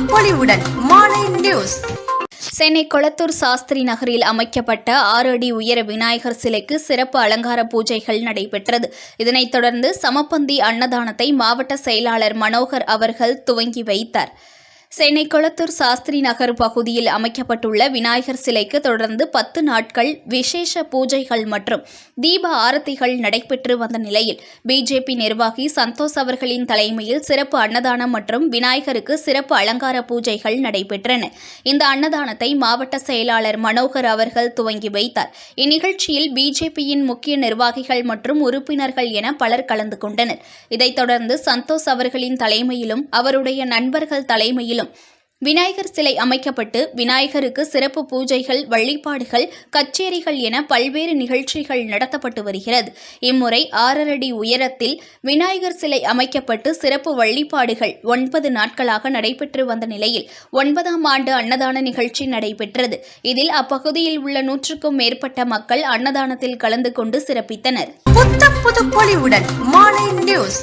பொலிவுடன் மாலை நியூஸ். சென்னை கொளத்தூர் சாஸ்திரி நகரில் அமைக்கப்பட்ட 6 அடி உயர விநாயகர் சிலைக்கு சிறப்பு அலங்கார பூஜைகள் நடைபெற்றது. இதனைத் தொடர்ந்து சமபந்தி அன்னதானத்தை மாவட்ட செயலாளர் மனோகர் அவர்கள் துவங்கி வைத்தார். சென்னை கொளத்தூர் சாஸ்திரி நகர் பகுதியில் அமைக்கப்பட்டுள்ள விநாயகர் சிலைக்கு தொடர்ந்து 10 நாட்கள் விசேஷ பூஜைகள் மற்றும் தீப ஆரத்திகள் நடைபெற்று வந்த நிலையில் பிஜேபி நிர்வாகி சந்தோஷ் அவர்களின் தலைமையில் சிறப்பு அன்னதானம் மற்றும் விநாயகருக்கு சிறப்பு அலங்கார பூஜைகள் நடைபெற்றன. இந்த அன்னதானத்தை மாவட்ட செயலாளர் மனோகர் அவர்கள் துவங்கி வைத்தார். இந்நிகழ்ச்சியில் பிஜேபியின் முக்கிய நிர்வாகிகள் மற்றும் உறுப்பினர்கள் என பலர் கலந்து கொண்டனர். இதைத் தொடர்ந்து சந்தோஷ் அவர்களின் தலைமையிலும் அவருடைய நண்பர்கள் தலைமையிலும் விநாயகர் சிலை அமைக்கப்பட்டு விநாயகருக்கு சிறப்பு பூஜைகள், வழிபாடுகள், கச்சேரிகள் என பல்வேறு நிகழ்ச்சிகள் நடத்தப்பட்டு வருகிறது. இம்முறை 6 அடி உயரத்தில் விநாயகர் சிலை அமைக்கப்பட்டு சிறப்பு வழிபாடுகள் 9 நாட்களாக நடைபெற்று வந்த நிலையில் 9ஆம் ஆண்டு அன்னதான நிகழ்ச்சி நடைபெற்றது. இதில் அப்பகுதியில் உள்ள 100க்கும் மேற்பட்ட மக்கள் அன்னதானத்தில் கலந்து கொண்டு சிறப்பித்தனர். புத்தம் புது பொலிவுடன் மாலை நியூஸ்.